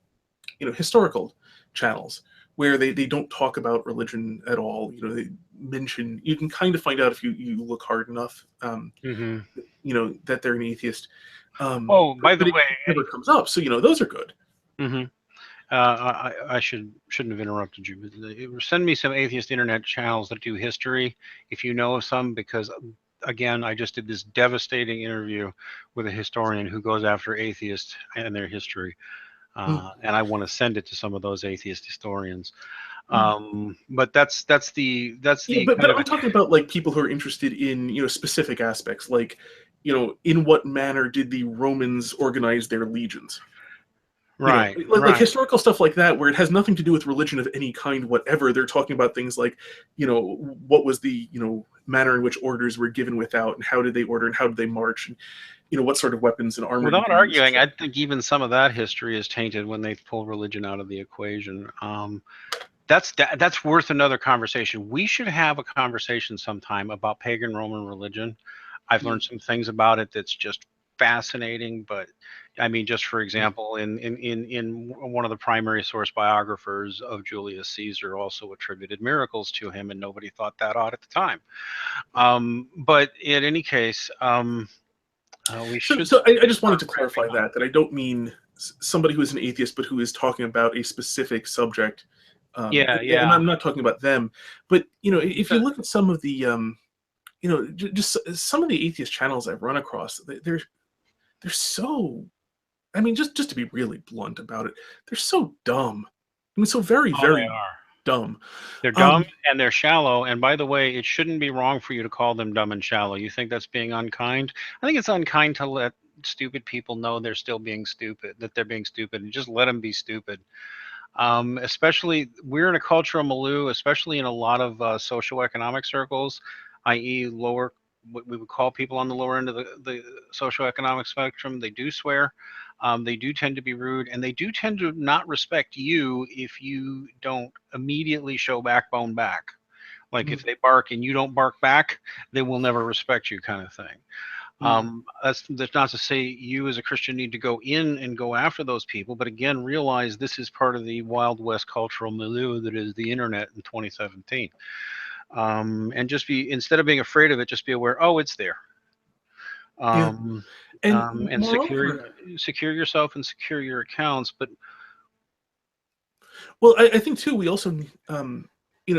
historical channels where they don't talk about religion at all. They mention, you can kind of find out if you look hard enough, that they're an atheist. By the way, it never comes up. So, those are good. I shouldn't have interrupted you, but send me some atheist internet channels that do history, if you know of some, because again, I just did this devastating interview with a historian who goes after atheists and their history, and I want to send it to some of those atheist historians. But that's the but I'm talking about like people who are interested in specific aspects, like in what manner did the Romans organize their legions? Right, like historical stuff like that, where it has nothing to do with religion of any kind whatever. They're talking about things like, what was the manner in which orders were given without, and how did they order, and how did they march, and what sort of weapons and armor. Without arguing, I think even some of that history is tainted when they pull religion out of the equation. That's worth another conversation. We should have a conversation sometime about pagan Roman religion. I've learned some things about it that's just fascinating, but I mean, just for example, in one of the primary source biographers of Julius Caesar also attributed miracles to him, and nobody thought that odd at the time. But in any case, we should. So I just wanted to clarify that I don't mean somebody who is an atheist, but who is talking about a specific subject. Yeah. And I'm not talking about them, but if you look at some of the just some of the atheist channels I've run across, they're so, I mean, just to be really blunt about it, they're so dumb. I mean, so very, very dumb. They're dumb and they're shallow. And by the way, it shouldn't be wrong for you to call them dumb and shallow. You think that's being unkind? I think it's unkind to let stupid people know they're still being stupid, that they're being stupid, and just let them be stupid. Especially, we're in a cultural milieu, especially in a lot of socioeconomic circles, i.e. lower, what we would call people on the lower end of the socioeconomic spectrum. They do swear, they do tend to be rude, and they do tend to not respect you if you don't immediately show backbone back. Like if they bark and you don't bark back, they will never respect you, kind of thing. That's not to say you as a Christian need to go in and go after those people, but again, realize this is part of the Wild West cultural milieu that is the internet in 2017. and just be, instead of being afraid of it, just be aware. Oh, it's there. Yeah. And And moreover, secure yourself and secure your accounts. But well, I think too, we also,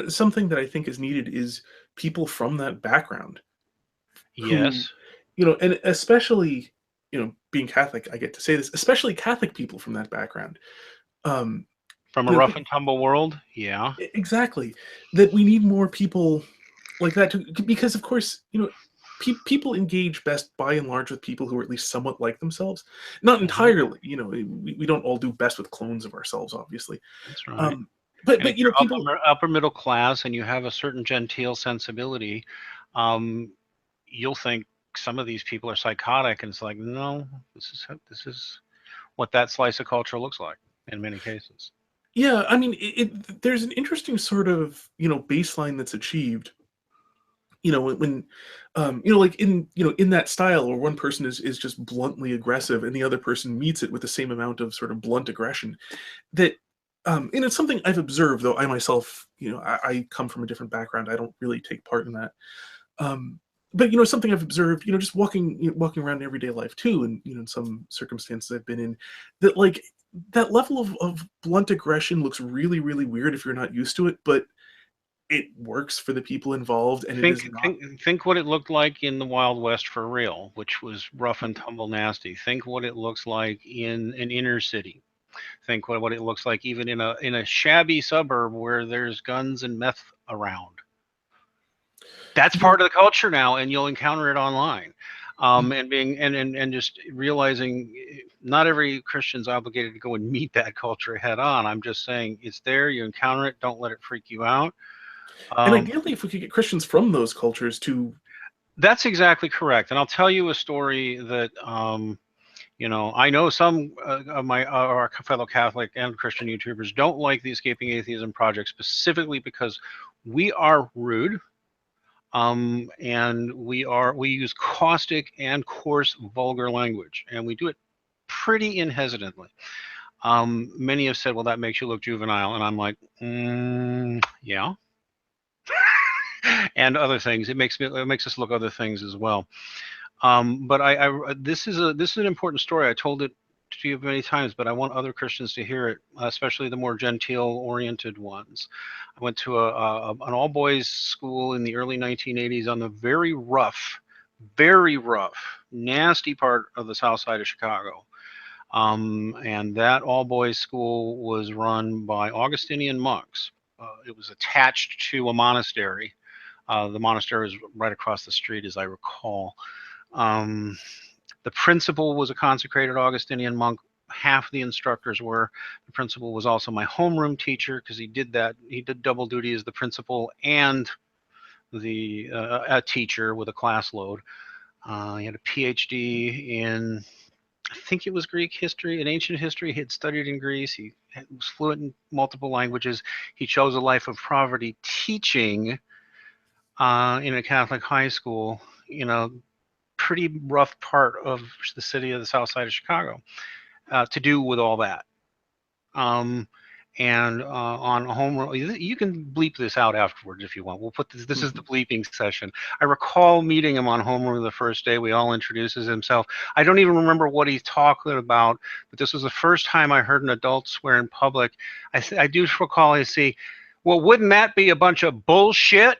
something that I think is needed is people from that background who, yes, and especially, being Catholic, I get to say this, especially Catholic people from that background. Um, from a you know, rough and tumble world, yeah. exactly, that we need more people like that because of course, people engage best by and large with people who are at least somewhat like themselves. Not Mhm. entirely, we don't all do best with clones of ourselves, obviously. That's right. Um, but And but if you're people. upper middle class and you have a certain genteel sensibility, um, you'll think some of these people are psychotic, and it's like, no, this is what that slice of culture looks like in many cases. Yeah, I mean, there's an interesting sort of baseline that's achieved. When like in that style where one person is just bluntly aggressive and the other person meets it with the same amount of sort of blunt aggression. That and it's something I've observed, though I myself, I come from a different background. I don't really take part in that. But something I've observed, just walking around in everyday life too, and in some circumstances I've been in, that like that level of blunt aggression looks really, really weird if you're not used to it, but it works for the people involved, and it Think, is not. think what it looked like in the Wild West for real, which was rough and tumble nasty. Think what it looks like in an inner city. Think what it looks like even in a shabby suburb where there's guns and meth around. That's Yeah. part of the culture now, and you'll encounter it online. And being and just realizing not every Christian's obligated to go and meet that culture head on. I'm just saying it's there. You encounter it. Don't let it freak you out. And Um, ideally, if we could get Christians from those cultures to. that's exactly correct. And I'll tell you a story that I know some of my our fellow Catholic and Christian YouTubers don't like the Escaping Atheism project specifically because we are rude. And we use caustic and coarse vulgar language, and we do it pretty inhesitantly. Many have said, well, that makes you look juvenile, and I'm like, yeah. And other things, it makes us look other things as well. But this is an important story. I told it to you many times, but I want other Christians to hear it, especially the more genteel-oriented ones. I went to an all-boys school in the early 1980s on the very rough, nasty part of the south side of Chicago. And that all-boys school was run by Augustinian monks. It was attached to a monastery. The monastery was right across the street, as I recall. Um, the principal was a consecrated Augustinian monk. Half the instructors were. The principal was also my homeroom teacher because he did that. He did double duty as the principal and a teacher with a class load. He had a PhD in, I think it was Greek history, in ancient history. He had studied in Greece. He was fluent in multiple languages. He chose a life of poverty teaching in a Catholic high school, pretty rough part of the city of the south side of Chicago, to do with all that. And on home, you can bleep this out afterwards if you want. We'll put this is the bleeping session. I recall meeting him on homeroom the first day. We all introduces himself. I don't even remember what he's talking about, but this was the first time I heard an adult swear in public. I do recall I see, well, wouldn't that be a bunch of bullshit?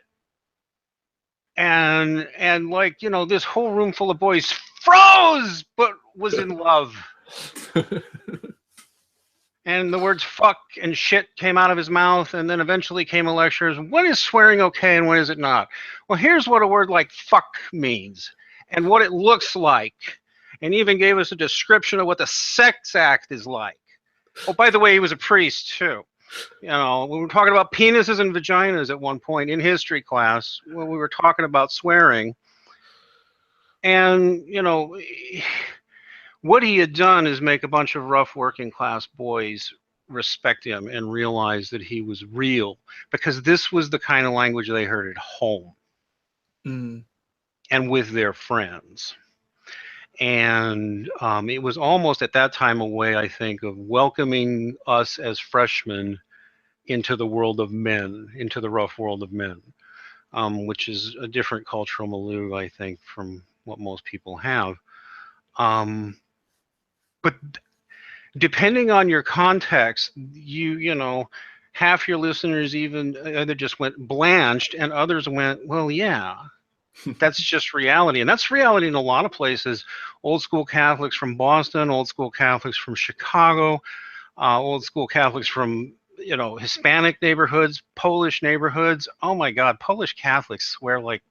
And like, this whole room full of boys froze but was in love, and the words fuck and shit came out of his mouth, and then eventually came a lecture: when is swearing okay and when is it not? Well, here's what a word like fuck means and what it looks like, and even gave us a description of what the sex act is like. Oh, by the way, he was a priest too. We were talking about penises and vaginas at one point in history class when we were talking about swearing. And, what he had done is make a bunch of rough working class boys respect him and realize that he was real, because this was the kind of language they heard at home Mm. and with their friends. And it was almost at that time a way, I think, of welcoming us as freshmen into the world of men, into the rough world of men. which is a different cultural milieu, I think, from what most people have. But depending on your context, you know, half your listeners even either just went blanched, and others went, well, yeah, that's just reality. And that's reality in a lot of places. Old school Catholics from Boston, old school Catholics from Chicago, old school Catholics from, you know, Hispanic neighborhoods, Polish neighborhoods. Oh my God, Polish Catholics swear like,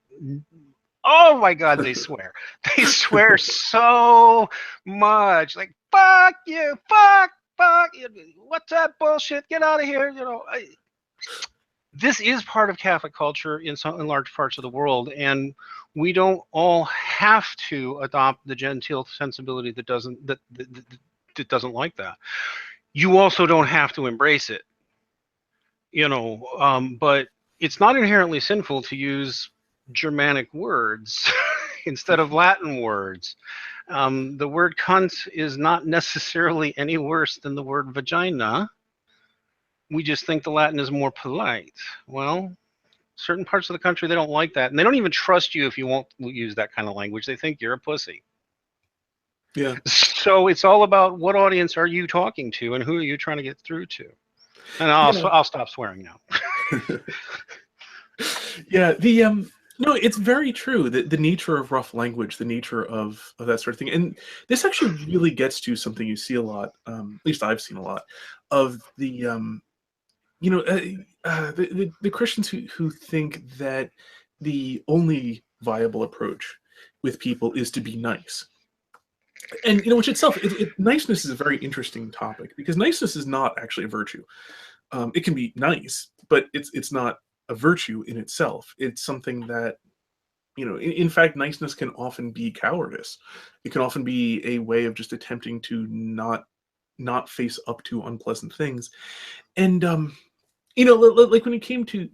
oh my God, they swear. They swear so much. Like, fuck you, fuck, what's that bullshit? Get out of here. You know, this is part of Catholic culture in large parts of the world, and we don't all have to adopt the genteel sensibility that doesn't like that. You also don't have to embrace it, you know. But it's not inherently sinful to use Germanic words instead of Latin words. The word cunt is not necessarily any worse than the word vagina. We just think the Latin is more polite. Well, certain parts of the country, they don't like that, and they don't even trust you if you won't use that kind of language. They think you're a pussy. Yeah. So it's all about what audience are you talking to, and who are you trying to get through to. And I'll stop swearing now. Yeah, no, it's very true that the nature of rough language, the nature of that sort of thing, and this actually really gets to something you see a lot, at least I've seen a lot, of the the Christians who think that the only viable approach with people is to be nice. And which itself, niceness is a very interesting topic, because niceness is not actually a virtue. It can be nice, but it's not a virtue in itself. It's something that, in fact, niceness can often be cowardice. It can often be a way of just attempting to not face up to unpleasant things. And like when it came to,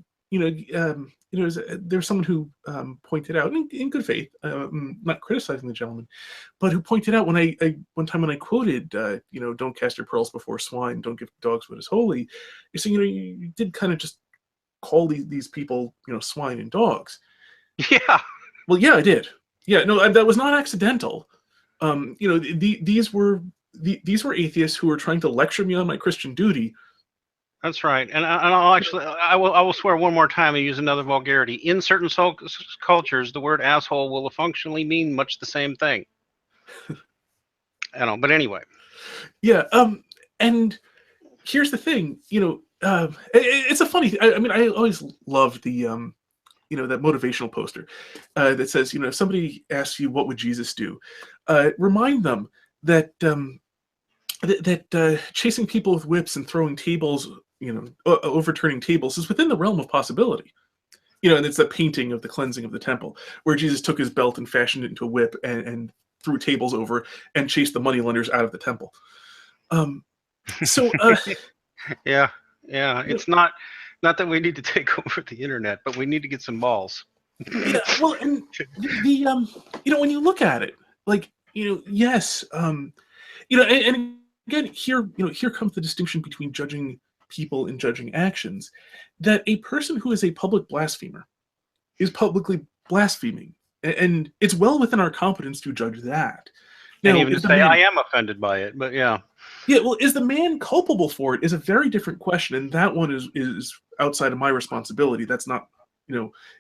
there's someone who pointed out in good faith, not criticizing the gentleman, but who pointed out when one time when I quoted, don't cast your pearls before swine, don't give dogs what is holy. You see, you did kind of just call these people, swine and dogs. Yeah. Well, yeah, I did. Yeah, no, that was not accidental. These were atheists who were trying to lecture me on my Christian duty. That's right. And I will swear one more time and use another vulgarity. In certain cultures, the word asshole will functionally mean much the same thing. I know, but anyway. Yeah. And here's the thing. It's a funny. I mean, I always loved the that motivational poster that says, if somebody asks you what would Jesus do, remind them that chasing people with whips and throwing tables, overturning tables is within the realm of possibility. And it's the painting of the cleansing of the temple, where Jesus took his belt and fashioned it into a whip and threw tables over and chased the moneylenders out of the temple. Yeah. It's not that we need to take over the internet, but we need to get some balls. Yeah, well, and when you look at it, like, yes, and again, here comes the distinction between judging people and judging actions. That a person who is a public blasphemer is publicly blaspheming, and it's well within our competence to judge that. Now, and even to say I am offended by it, but yeah. Yeah, well, is the man culpable for it is a very different question, and that one is outside of my responsibility. That's not,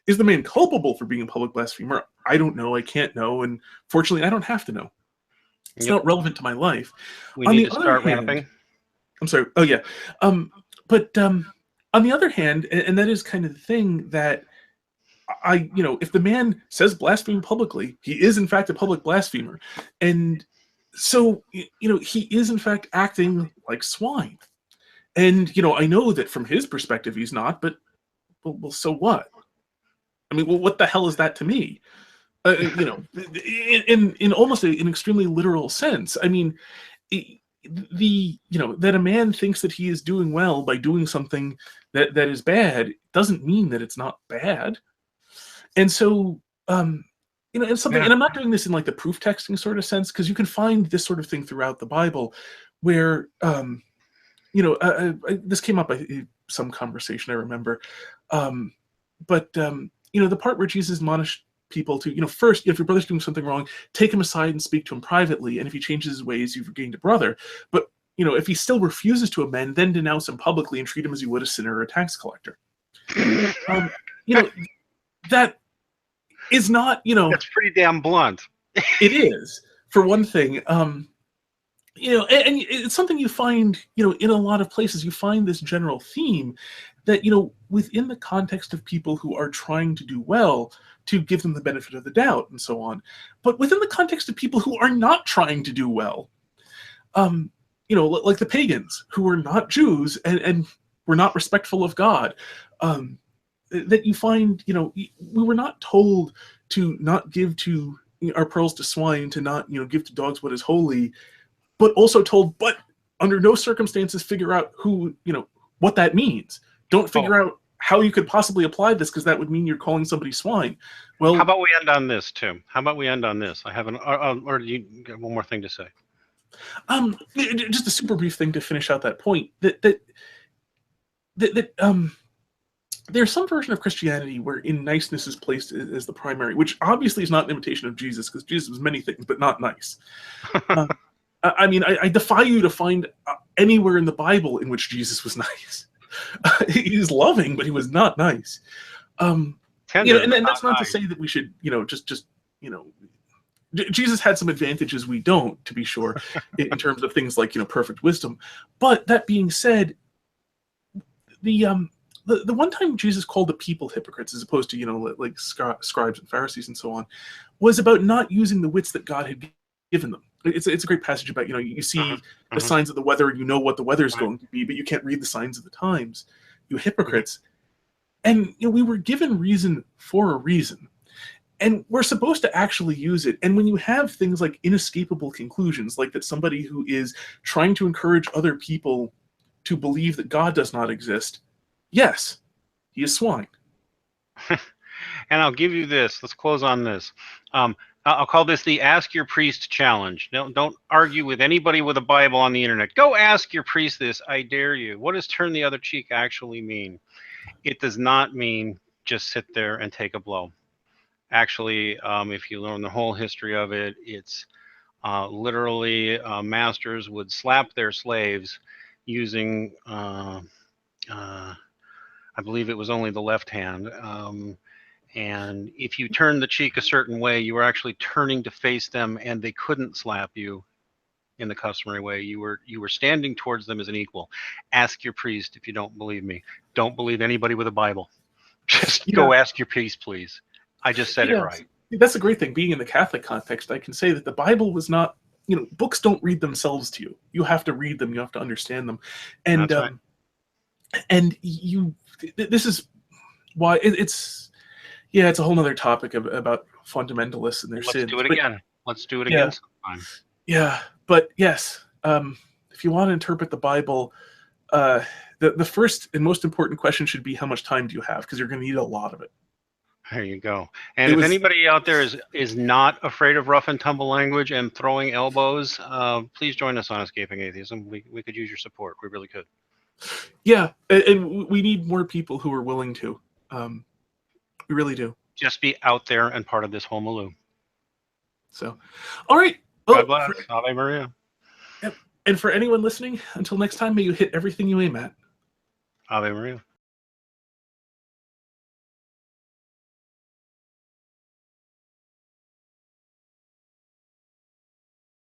is the man culpable for being a public blasphemer? I don't know. I can't know, and fortunately, I don't have to know. It's not relevant to my life. We need to start rapping. I'm sorry. Oh yeah, but on the other hand, and that is kind of the thing that if the man says blaspheme publicly, he is in fact a public blasphemer, and so, he is in fact acting like swine. And, I know that from his perspective, he's not, but, well, so what? I mean, well, what the hell is that to me? In almost an extremely literal sense. I mean, that a man thinks that he is doing well by doing something that is bad doesn't mean that it's not bad. And so, and something, and I'm not doing this in like the proof texting sort of sense, because you can find this sort of thing throughout the Bible, where, this came up in some conversation I remember, but the part where Jesus admonished people to, first, if your brother's doing something wrong, take him aside and speak to him privately, and if he changes his ways, you've regained a brother. But, if he still refuses to amend, then denounce him publicly and treat him as you would a sinner or a tax collector. That is not, That's pretty damn blunt. It is, for one thing. And it's something you find, in a lot of places. You find this general theme that, within the context of people who are trying to do well, to give them the benefit of the doubt and so on. But within the context of people who are not trying to do well, like the pagans who were not Jews and were not respectful of God, that you find, we were not told to not give to our pearls to swine, to not, give to dogs what is holy, but also told, but under no circumstances figure out who, what that means. Don't figure out how you could possibly apply this, because that would mean you're calling somebody swine. Well, how about we end on this, Tim? How about we end on this? I have or do you got one more thing to say? Just a super brief thing to finish out that point. That there's some version of Christianity wherein niceness is placed as the primary, which obviously is not an imitation of Jesus, because Jesus was many things, but not nice. I defy you to find anywhere in the Bible in which Jesus was nice. He was loving, but he was not nice. Tender, and that's not nice. To say that we should, Jesus had some advantages we don't, to be sure, in terms of things like, perfect wisdom. But that being said, the one time Jesus called the people hypocrites, as opposed to, like scribes and Pharisees and so on, was about not using the wits that God had given them. It's a great passage about, you see the signs of the weather, and you know what the weather is going to be, but you can't read the signs of the times, you hypocrites. And we were given reason for a reason, and we're supposed to actually use it. And when you have things like inescapable conclusions, like that somebody who is trying to encourage other people to believe that God does not exist, yes, he is swine. And I'll give you this. Let's close on this. I'll call this the Ask Your Priest Challenge. Don't argue with anybody with a Bible on the internet. Go ask your priest this. I dare you. What does turn the other cheek actually mean? It does not mean just sit there and take a blow. Actually, if you learn the whole history of it, it's literally masters would slap their slaves using, I believe it was only the left hand. And if you turned the cheek a certain way, you were actually turning to face them, and they couldn't slap you in the customary way. You were standing towards them as an equal. Ask your priest if you don't believe me. Don't believe anybody with a Bible. Just go ask your priest, please. I just said it right. That's a great thing. Being in the Catholic context, I can say that the Bible was not, books don't read themselves to you. You have to read them. You have to understand them. And That's right. And this is why it's a whole other topic about fundamentalists and their sins. Let's do it again sometime. Yeah, but yes, if you want to interpret the Bible, the first and most important question should be, how much time do you have? Because you're going to need a lot of it. There you go. And if anybody out there is not afraid of rough and tumble language and throwing elbows, please join us on Escaping Atheism. We could use your support. We really could. Yeah, and we need more people who are willing to. We really do. Just be out there and part of this whole milieu. So, all right. God bless. Ave Maria. Yep. And for anyone listening, until next time, may you hit everything you aim at. Ave Maria.